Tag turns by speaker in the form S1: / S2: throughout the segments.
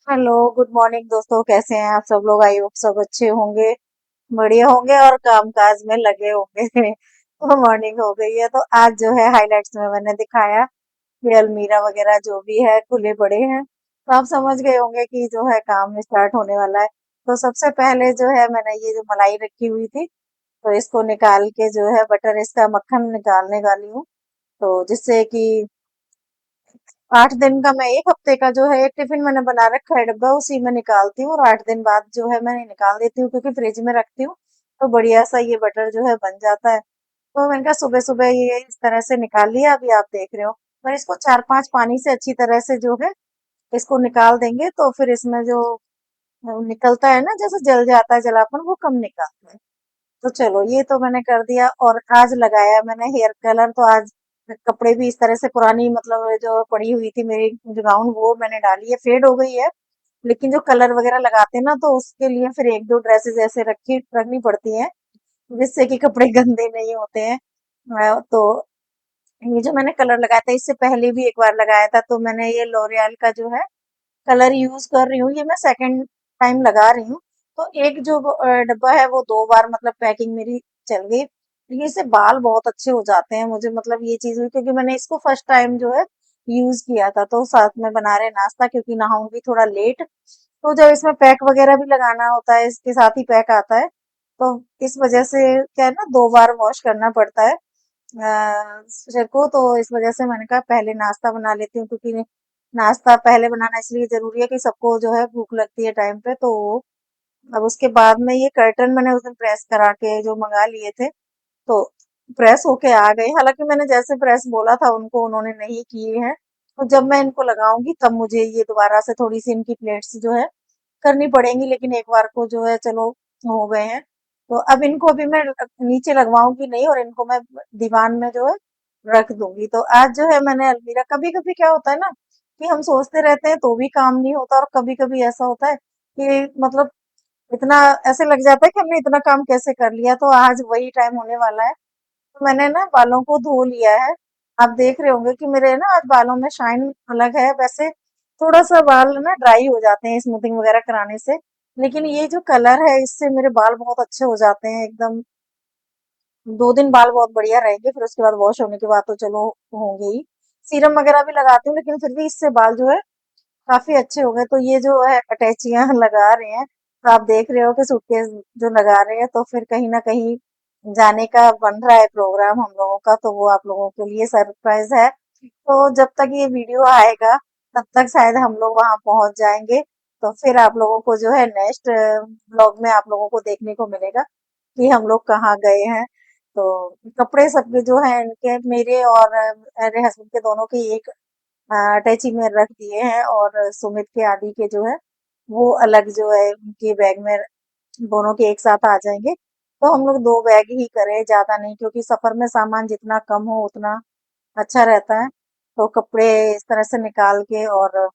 S1: Hello, good morning दोस्तों। कैसे हैं आप सब लोग? आई होप सब अच्छे होंगे, बढ़िया होंगे और कामकाज में लगे होंगे। तो मॉर्निंग हो गई है, तो आज जो है हाइलाइट्स में मैंने दिखाया कि अलमीरा वगैरह जो भी है खुले पड़े हैं, तो आप समझ गए होंगे कि जो है काम स्टार्ट होने वाला है। तो सबसे पहले जो है मैंने ये जो मलाई रखी हुई थी, तो इसको निकाल के जो है बटर इसका मक्खन निकालने वाली हूँ। तो जिससे कि 8 दिन का, मैं 1 हफ्ते का जो है एक टिफिन मैंने बना रखा है डब्बा, उसी में निकालती हूँ और 8 दिन बाद जो है मैंने निकाल देती हूँ, क्योंकि फ्रिज में रखती हूँ तो बढ़िया सा ये बटर जो है बन जाता है। तो मैंने कहा सुबह सुबह ये इस तरह से निकाल लिया, अभी आप देख रहे हो। पर इसको 4-5 पानी से अच्छी तरह से जो है इसको निकाल देंगे, तो फिर इसमें जो निकलता है ना, जैसे जल जाता है जलापन, वो कम निकलता है। तो चलो ये तो मैंने कर दिया। और आज लगाया मैंने हेयर कलर, तो आज कपड़े भी इस तरह से पुरानी, मतलब जो पड़ी हुई थी मेरी जो गाउन, वो मैंने डाली है, फेड हो गई है। लेकिन जो कलर वगैरह लगाते हैं ना, तो उसके लिए फिर एक दो ड्रेसेस ऐसे रखी रखनी पड़ती हैं, जिससे कि कपड़े गंदे नहीं होते हैं। तो ये जो मैंने कलर लगाया था, इससे पहले भी एक बार लगाया था, तो मैंने ये लॉरियल का जो है कलर यूज कर रही हूँ, ये मैं सेकंड टाइम लगा रही हूँ। तो एक जो डब्बा है वो 2 बार मतलब पैकिंग मेरी चल गई। ये इससे बाल बहुत अच्छे हो जाते हैं मुझे, मतलब ये चीज हुई क्योंकि मैंने इसको फर्स्ट टाइम जो है यूज किया था। तो साथ में बना रहे नाश्ता, क्योंकि नहाऊंगी थोड़ा लेट, तो जब इसमें पैक वगैरह भी लगाना होता है, इसके साथ ही पैक आता है, तो इस वजह से क्या है ना, 2 बार वॉश करना पड़ता है सिर को। तो इस वजह से मैंने कहा पहले नाश्ता बना लेती हूँ, क्योंकि नाश्ता पहले बनाना इसलिए जरूरी है कि सबको जो है भूख लगती है टाइम पे। तो अब उसके बाद में ये कर्टन मैंने उस दिन प्रेस करा के जो मंगा लिए थे, तो प्रेस होके आ गए। हालांकि मैंने जैसे प्रेस बोला था उनको, उन्होंने नहीं किए हैं। तो जब मैं इनको लगाऊंगी तब मुझे ये दोबारा से थोड़ी सी इनकी प्लेट्स जो है करनी पड़ेंगी, लेकिन एक बार को जो है चलो हो गए हैं। तो अब इनको भी मैं नीचे लगवाऊंगी नहीं, और इनको मैं दीवान में जो है रख दूंगी। तो आज जो है मैंने अलमीरा, कभी कभी क्या होता है ना कि हम सोचते रहते हैं तो भी काम नहीं होता, और कभी कभी ऐसा होता है कि मतलब इतना ऐसे लग जाता है कि हमने इतना काम कैसे कर लिया। तो आज वही टाइम होने वाला है। तो मैंने ना बालों को धो लिया है। आप देख रहे होंगे कि मेरे ना आज बालों में शाइन अलग है। वैसे थोड़ा सा बाल ना ड्राई हो जाते हैं स्मूथिंग वगैरह कराने से, लेकिन ये जो कलर है इससे मेरे बाल बहुत अच्छे हो जाते हैं एकदम। 2 दिन बाल बहुत बढ़िया रहेंगे, फिर उसके बाद वॉश होने के बाद तो चलो होंगे ही। सीरम वगैरह भी लगाती हूँ, लेकिन फिर भी इससे बाल जो है काफी अच्छे हो गए। तो ये जो है अटैचियां लगा रहे हैं, तो आप देख रहे हो कि सूटकेस जो लगा रहे हैं, तो फिर कहीं ना कहीं जाने का बन रहा है प्रोग्राम हम लोगों का, तो वो आप लोगों के लिए सरप्राइज है। तो जब तक ये वीडियो आएगा तब तक शायद हम लोग वहां पहुंच जाएंगे। तो फिर आप लोगों को जो है नेक्स्ट ब्लॉग में आप लोगों को देखने को मिलेगा कि हम लोग कहाँ गए हैं। तो कपड़े सब जो है इनके, मेरे और मेरे हस्बैंड के दोनों के एक अटैची में रख दिए हैं, और सुमित के आदि के जो है वो अलग जो है उनके बैग में, दोनों के एक साथ आ जाएंगे। तो हम लोग 2 बैग ही करें, ज्यादा नहीं, क्योंकि सफर में सामान जितना कम हो उतना अच्छा रहता है। तो कपड़े इस तरह से निकाल के और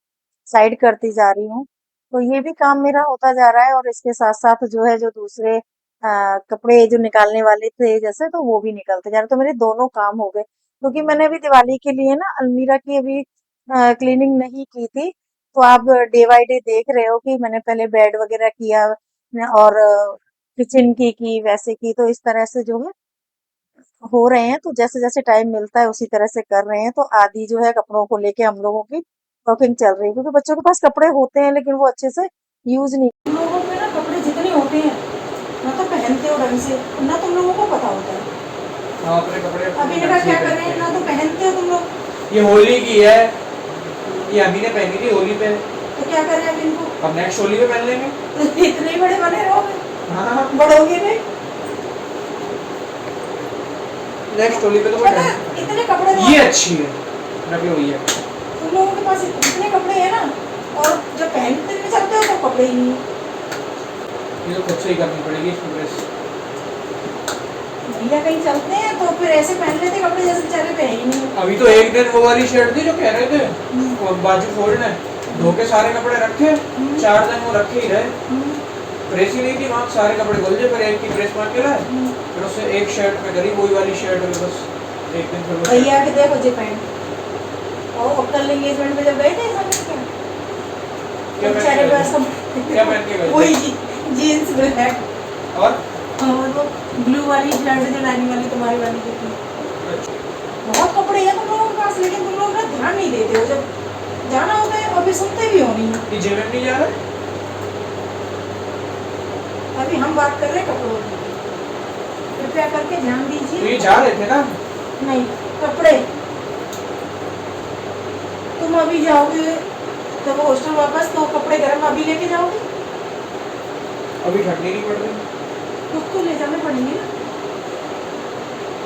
S1: साइड करती जा रही हूँ। तो ये भी काम मेरा होता जा रहा है, और इसके साथ साथ जो है जो दूसरे कपड़े जो निकालने वाले थे जैसे, तो वो भी निकलते जा रहे। तो मेरे दोनों काम हो गए, क्योंकि मैंने अभी दिवाली के लिए ना अलमीरा की अभी क्लीनिंग नहीं की थी। तो आप डे बाय डे देख रहे हो कि मैंने पहले बेड वगैरह किया और किचन की वैसे की, तो इस तरह से जो है हो रहे हैं। तो जैसे जैसे टाइम मिलता है उसी तरह से कर रहे हैं। तो आदि जो है कपड़ों को लेके हम लोगों की शॉपिंग चल रही है, क्योंकि बच्चों के पास कपड़े होते हैं लेकिन वो अच्छे से यूज नहीं।
S2: तुम लोगों के ना कपड़े जितने होते हैं ना तो पहनते हो ढंग से, ना तुम लोगों को पता होता है।
S3: हाँ, अपने कपड़े
S2: अब
S3: अपने
S2: इनका
S3: ढंग से
S2: क्या
S3: ही
S2: करें,
S3: पहनते
S2: ना तो
S3: हैं।
S2: पहनते हो तुम लोग।
S3: ये होली की है, ये अभी ने पहनी थी होली पे।
S2: तो क्या करें अब इनको।
S3: अब नेक्स्ट होली पे पहन लेंगे।
S2: इतने ही बड़े बने रहोगे,
S3: हाँ,
S2: बढ़ोगे नहीं।
S3: नेक्स्ट होली पे तो
S2: तो
S3: मैं
S2: पता है, इतने कपड़े
S3: ये अच्छी है, रखी हुई है।
S2: तुम लोगों के पास इतने कपड़े हैं ना, और जब पहनते नहीं चलते हो तो कपड़े ही नहीं।
S3: ये तो खुद से ही करनी पड़ेगी इसकी ड्रेस।
S2: भैया कहीं चलते हैं तो फिर ऐसे पहन लेते कपड़े जैसे बेचारे पे है ही नहीं।
S3: अभी तो एक दिन वो वाली शर्ट थी जो कह रहे थे, वो बाजू फोल्ड है, धो के सारे कपड़े रखे, 4 दिन वो रखे ही रहे। प्रेस ही नहीं थी वहाँ, सारे कपड़े धुल जाए, फिर एक की प्रेस मार के लाए, फिर उससे एक शर्ट में करी वही वाली शर्ट में बस एक दिन फिर वो
S2: भैया
S3: शर्ट।
S2: के देखो जी पैंट, और कल एंगेजमेंट में जब गए थे सब
S3: क्या
S2: और
S3: पहन
S2: चेहरे
S3: के
S2: पे
S3: गए
S2: ऐसा
S3: क्या पहन के गए
S2: वही जीन्स ब्लैक
S3: और
S2: और वो ब्लू वाली शर्ट जो लाइनिंग वाली तुम्हारी वाली जो थी। बहुत कपड़े हैं तुम लोगों के पास, लेकिन तुम लोग ना ध्यान नहीं देते हो। जब जाना होता है अभी सुनते भी हो नहीं।
S3: कि जिम में नहीं जा रहे
S2: अभी हम बात कर रहे हैं कपड़ों की, कृपया करके ध्यान
S3: तो ये
S2: दीजिए।
S3: जा रहे थे ना
S2: नहीं, कपड़े तुम अभी जाओगे जब हॉस्टल वापस, तो कपड़े गर्म अभी लेके जाओगे?
S3: अभी ठंडी नहीं पड़ रही
S2: कुछ तो ले जाने पड़ेंगे ना,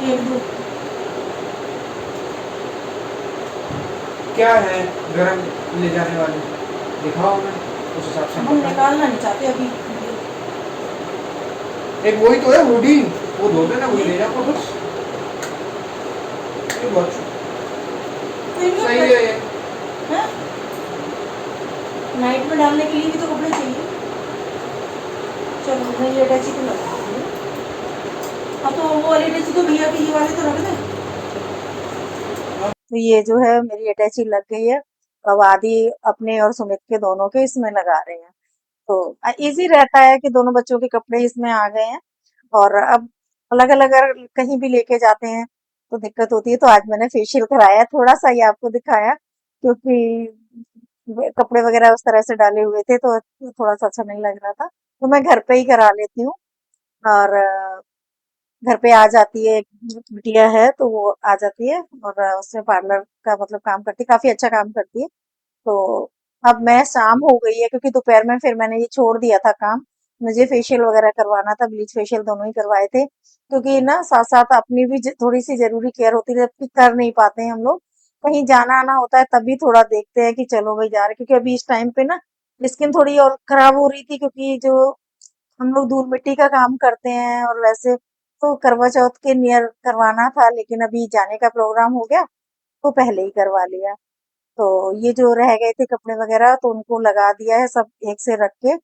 S2: एक दो।
S3: क्या है गरम ले जाने वाले दिखाओ हमें उस हिसाब से हम
S2: हम
S3: बताएं।
S2: निकालना नहीं चाहते अभी।
S3: एक वही तो है हुडी वो धो देना वही ले जाओ बस ये बहुत
S2: तो इनमें
S3: सही है ये
S2: हैं? नाइट में डालने के लिए भी तो कपड़े चाहिए। चलो मैं ये अटैची तो लगा दूंगी। अब तो वो वाली अटैची तो भैया की, ये वाले तो रख दे।
S1: तो ये जो है मेरी अटैची लग गई है। अब आदि अपने और सुमित के दोनों के इसमें लगा रहे हैं। तो इजी रहता है कि दोनों बच्चों के कपड़े इसमें आ गए हैं। और अब अलग अलग अगर कहीं भी लेके जाते हैं तो दिक्कत होती है। तो आज मैंने फेशियल कराया, थोड़ा सा ही आपको दिखाया, क्योंकि कपड़े वगैरह उस तरह से डाले हुए थे तो थोड़ा सा अच्छा नहीं लग रहा था। तो मैं घर पे ही करा लेती हूँ। और घर पे आ जाती है, एक बिटिया है तो वो आ जाती है और उसने पार्लर का मतलब काम करती है, काफी अच्छा काम करती है। तो अब मैं शाम हो गई है क्योंकि दोपहर में फिर मैंने ये छोड़ दिया था काम। मुझे फेशियल वगैरह करवाना था, ब्लीच फेशियल दोनों ही करवाए थे, क्योंकि ना साथ साथ अपनी भी थोड़ी सी जरूरी केयर होती है, जबकि कर नहीं पाते हैं हम लोग। कहीं जाना आना होता है तभी थोड़ा देखते हैं कि चलो भाई जा रहे, क्योंकि अभी इस टाइम पे ना स्किन थोड़ी और खराब हो रही थी, क्योंकि जो हम लोग धूल मिट्टी का काम करते हैं और वैसे तो करवा चौथ के नियर करवाना था, लेकिन अभी जाने का प्रोग्राम हो गया तो पहले ही करवा लिया। तो ये जो रह गए थे कपड़े वगैरह तो उनको लगा दिया है सब एक से रख के।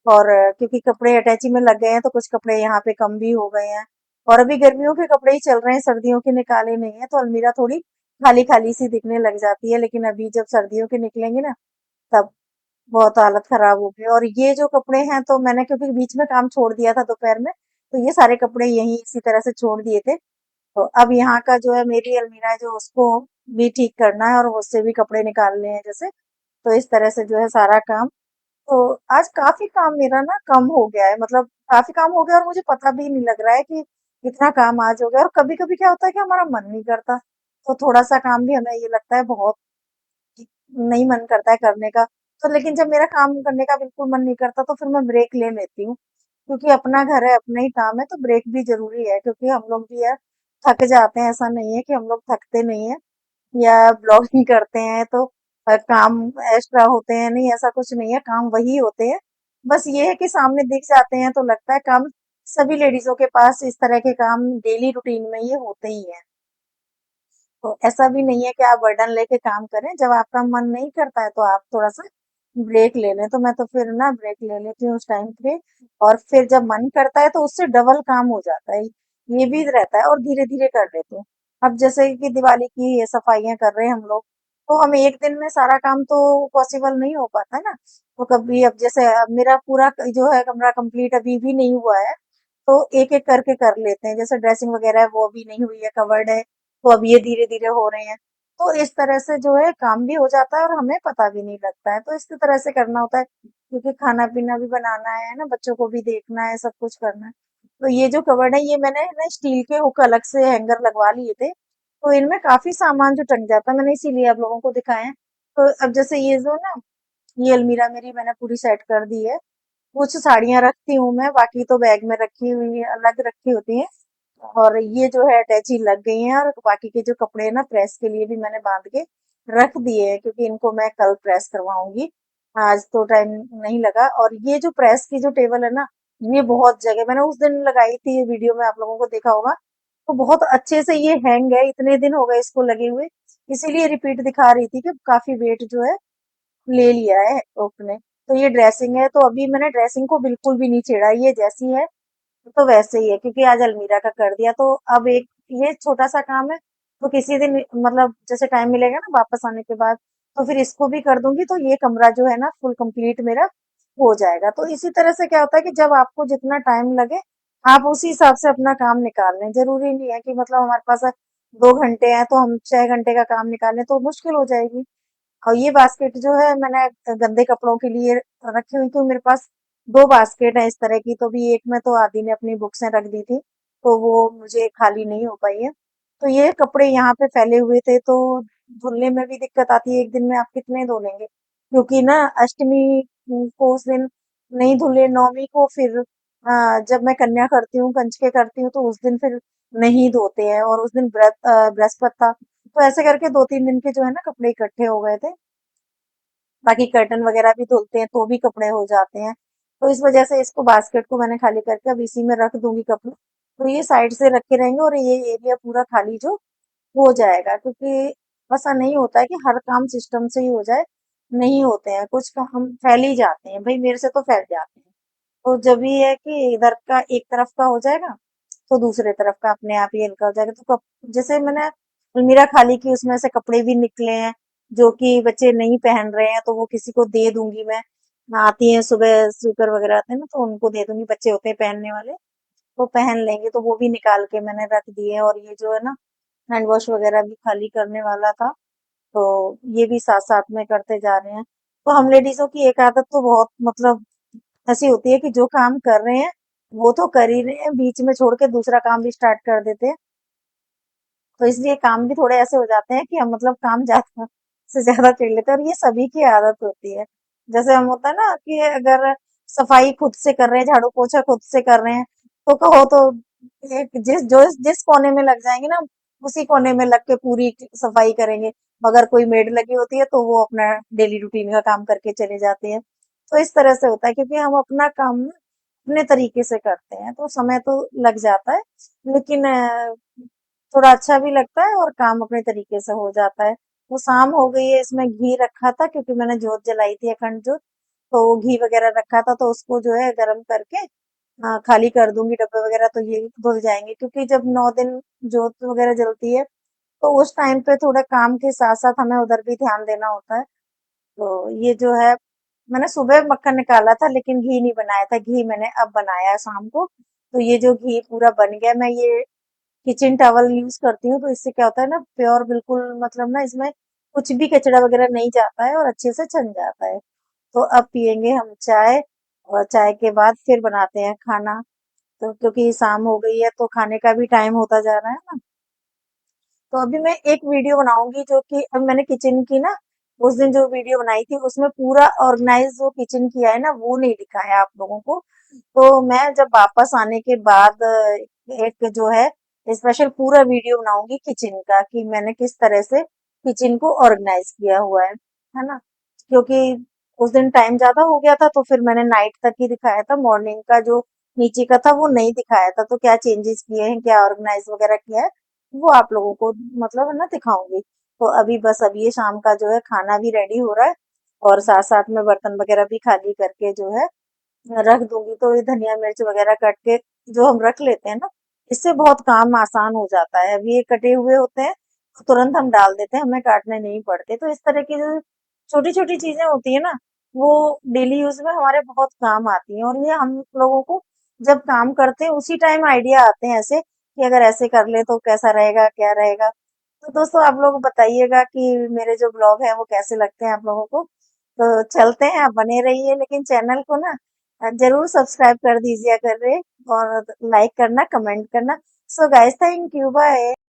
S1: और क्योंकि कपड़े अटैची में लग गए हैं तो कुछ कपड़े यहाँ पे कम भी हो गए हैं। और अभी गर्मियों के कपड़े ही चल रहे हैं, सर्दियों के निकाले नहीं है, तो अलमीरा थोड़ी खाली खाली सी दिखने लग जाती है। लेकिन अभी जब सर्दियों के निकलेंगे ना तब बहुत हालत खराब हो गई। और ये जो कपड़े हैं तो मैंने क्योंकि बीच में काम छोड़ दिया था दोपहर में, तो ये सारे कपड़े यहीं इसी तरह से छोड़ दिए थे। तो अब यहाँ का जो है मेरी अलमीरा है जो उसको भी ठीक करना है और उससे भी कपड़े निकालने हैं जैसे। तो इस तरह से जो है सारा काम। तो आज काफी काम मेरा ना कम हो गया है, मतलब काफी काम हो गया और मुझे पता भी नहीं लग रहा है कि इतना काम आज हो गया। और कभी कभी क्या होता है कि हमारा मन नहीं करता, तो थोड़ा सा काम भी हमें ये लगता है बहुत नहीं मन करता है करने का। तो लेकिन जब मेरा काम करने का बिल्कुल मन नहीं करता तो फिर मैं ब्रेक ले लेती हूँ, क्योंकि अपना घर है अपना ही काम है तो ब्रेक भी जरूरी है। क्योंकि हम लोग भी यार थक जाते हैं, ऐसा नहीं है कि हम लोग थकते नहीं है या ब्लॉगिंग करते हैं तो काम एक्स्ट्रा होते हैं, नहीं ऐसा कुछ नहीं है, काम वही होते हैं। बस ये है कि सामने दिख जाते हैं तो लगता है काम। सभी लेडीजों के पास इस तरह के काम डेली रूटीन में ये होते ही हैं। तो ऐसा भी नहीं है कि आप बर्डन लेके काम करें, जब आपका मन नहीं करता है तो आप थोड़ा सा ब्रेक ले लें। तो मैं तो फिर ना ब्रेक ले लेती हूँ उस टाइम पे। और फिर जब मन करता है तो उससे डबल काम हो जाता है, ये भी रहता है, और धीरे धीरे कर लेती हूँ। अब जैसे कि दिवाली की ये सफाइयाँ कर रहे हैं हम लोग, तो हम एक दिन में सारा काम तो पॉसिबल नहीं हो पाता है ना। तो कभी अब जैसे अब मेरा पूरा जो है कमरा कंप्लीट अभी भी नहीं हुआ है, तो एक एक करके कर लेते हैं। जैसे ड्रेसिंग वगैरह है वो भी नहीं हुई है, कवर्ड है, तो अब ये धीरे-धीरे हो रहे हैं। तो इस तरह से जो है काम भी हो जाता है और हमें पता भी नहीं लगता है। तो इसी तरह से करना होता है, क्योंकि खाना-पीना भी बनाना है ना, बच्चों को भी देखना है, सब कुछ करना है। तो ये जो कबर्ड है ये मैंने ना स्टील के हुक अलग से हैंगर लगवा लिए थे। तो इनमें काफ़ी सामान जो टंग जाता है, मैंने इसीलिए आप लोगों को दिखाए हैं। तो अब जैसे ये जो ना, ये अलमीरा मेरी मैंने पूरी सेट कर दी है। कुछ साड़ियाँ रखती हूँ मैं, बाकी तो बैग में रखी हुई अलग रखी होती हैं। और ये जो है अटैची लग गई हैं और बाकी के जो कपड़े हैं ना प्रेस के लिए भी मैंने बांध के रख दिए हैं, क्योंकि इनको मैं कल प्रेस करवाऊंगी। आज तो टाइम नहीं लगा। और ये जो प्रेस की जो टेबल है ना, ये बहुत जगह मैंने उस दिन लगाई थी, ये वीडियो में आप लोगों को देखा होगा। तो बहुत अच्छे से ये हैंग है, इतने दिन हो गए इसको लगे हुए, इसीलिए रिपीट दिखा रही थी कि काफी वेट जो है ले लिया है उसने। तो ये ड्रेसिंग है, तो अभी मैंने ड्रेसिंग को बिल्कुल भी नहीं छेड़ा, ये जैसी है तो वैसे ही है, क्योंकि आज अलमीरा का कर दिया। तो अब एक ये छोटा सा काम है, तो किसी दिन मतलब जैसे टाइम मिलेगा ना वापस आने के बाद तो फिर इसको भी कर दूंगी, तो ये कमरा जो है ना फुल कंप्लीट मेरा हो जाएगा। तो इसी तरह से क्या होता है कि जब आपको जितना टाइम लगे आप उसी हिसाब से अपना काम निकाल लें। जरूरी नहीं है कि मतलब हमारे पास 2 घंटे हैं तो हम 6 घंटे का काम निकालें, तो मुश्किल हो जाएगी। और ये बास्केट जो है मैंने गंदे कपड़ों के लिए रखी हुई, क्योंकि मेरे पास 2 बास्केट है इस तरह की। तो भी एक में तो आदि ने अपनी बुक्सें रख दी थी, तो वो मुझे खाली नहीं हो पाई है। तो ये कपड़े यहाँ पे फैले हुए थे, तो धुलने में भी दिक्कत आती है। एक दिन में आप कितने धो लेंगे, क्योंकि ना अष्टमी को उस दिन नहीं धुले, नवमी को फिर जब मैं कन्या करती हूँ, कंजके करती हूँ, तो उस दिन फिर नहीं धोते हैं। और उस दिन बृहस्पति था, तो ऐसे करके 2-3 दिन के जो है ना कपड़े इकट्ठे हो गए थे। बाकी कर्टन वगैरह भी धुलते हैं तो भी कपड़े हो जाते हैं। तो इस वजह से इसको बास्केट को मैंने खाली करके अब इसी में रख दूंगी कपड़े। तो ये साइड से रखे रहेंगे और ये एरिया पूरा खाली जो हो जाएगा, क्योंकि ऐसा नहीं होता है कि हर काम सिस्टम से ही हो जाए। नहीं होते हैं, कुछ काम फैल ही जाते हैं, भाई मेरे से तो फैल जाते हैं। तो जब ये है कि इधर का एक तरफ का हो जाएगा, तो दूसरे तरफ का अपने आप ही हल्का हो जाएगा। तो जैसे मैंने अलमीरा खाली की, उसमें से कपड़े भी निकले हैं जो कि बच्चे नहीं पहन रहे हैं, तो वो किसी को दे दूंगी मैं। आती हैं सुबह स्वीपर वगैरह आते हैं ना, तो उनको दे दूंगी, बच्चे होते हैं पहनने वाले, तो पहन लेंगे। तो वो भी निकाल के मैंने रख दिए। और ये जो है ना हैंड वॉश वगैरह भी खाली करने वाला था, तो ये भी साथ साथ में करते जा रहे हैं। तो हम लेडीजों की एक आदत तो बहुत मतलब ऐसी होती है कि जो काम कर रहे हैं वो तो कर ही रहे हैं, बीच में छोड़ के दूसरा काम भी स्टार्ट कर देते हैं। तो इसलिए काम भी थोड़े ऐसे हो जाते हैं कि हम मतलब काम ज्यादा से ज्यादा कर लेते हैं, और ये सभी की आदत होती है। जैसे हम होता है ना कि अगर सफाई खुद से कर रहे हैं, झाड़ू पोछा खुद से कर रहे हैं, तो कहो तो एक जिस कोने में लग जाएंगे ना, उसी कोने में लग के पूरी सफाई करेंगे। अगर कोई मेड लगी होती है तो वो अपना डेली रूटीन का काम करके चले जाते हैं। तो इस तरह से होता है, क्योंकि हम अपना काम ना अपने तरीके से करते हैं, तो समय तो लग जाता है, लेकिन थोड़ा अच्छा भी लगता है और काम अपने तरीके से हो जाता है। तो शाम हो गई है, इसमें घी रखा था क्योंकि मैंने जोत जलाई थी, अखंड जोत। तो वो घी वगैरह रखा था, तो उसको जो है गर्म करके खाली कर दूंगी डब्बे वगैरह, तो ये धुल जाएंगे। क्योंकि जब 9 दिन जोत वगैरह जलती है, तो उस टाइम पे थोड़ा काम के साथ साथ हमें उधर भी ध्यान देना होता है। तो ये जो है मैंने सुबह मक्खन निकाला था, लेकिन घी नहीं बनाया था। घी मैंने अब बनाया है शाम को। तो ये जो घी पूरा बन गया, मैं ये किचन टॉवल यूज करती हूँ, तो इससे क्या होता है ना, प्योर बिल्कुल मतलब ना इसमें कुछ भी कचड़ा वगैरह नहीं जाता है और अच्छे से छन जाता है। तो अब पियेंगे हम चाय, और चाय के बाद फिर बनाते हैं खाना। तो क्योंकि शाम हो गई है, तो खाने का भी टाइम होता जा रहा है ना। तो अभी मैं एक वीडियो बनाऊंगी, जो कि अब मैंने किचन की ना उस दिन जो वीडियो बनाई थी, उसमें पूरा ऑर्गेनाइज जो किचन किया है ना, वो नहीं दिखाया आप लोगों को। तो मैं जब वापस आने के बाद एक जो है स्पेशल पूरा वीडियो बनाऊंगी किचन का, कि मैंने किस तरह से किचन को ऑर्गेनाइज किया हुआ है ना। क्योंकि उस दिन टाइम ज्यादा हो गया था, तो फिर मैंने नाइट तक ही दिखाया था, मॉर्निंग का जो नीचे का था वो नहीं दिखाया था। तो क्या चेंजेस किए हैं, क्या ऑर्गेनाइज वगैरह किया है, वो आप लोगों को मतलब है ना दिखाऊंगी। तो अभी बस अभी ये शाम का जो है खाना भी रेडी हो रहा है, और साथ साथ में बर्तन वगैरह भी खाली करके जो है रख दूंगी। तो ये धनिया मिर्च वगैरह कट के जो हम रख लेते हैं ना, इससे बहुत काम आसान हो जाता है। अभी ये कटे हुए होते हैं, तो तुरंत हम डाल देते हैं, हमें काटने नहीं पड़ते। तो इस तरह की जो छोटी छोटी चीजें होती है ना, वो डेली यूज में हमारे बहुत काम आती हैं। और ये हम लोगों को जब काम करते हैं उसी टाइम आइडिया आते हैं ऐसे, कि अगर ऐसे कर ले तो कैसा रहेगा, क्या रहेगा। तो दोस्तों आप लोग बताइएगा कि मेरे जो ब्लॉग है वो कैसे लगते हैं आप लोगों को। तो चलते हैं, आप बने रहिए, लेकिन चैनल को ना जरूर सब्सक्राइब कर दीजिए कर रहे, और लाइक करना, कमेंट करना। So guys, thank you, bye.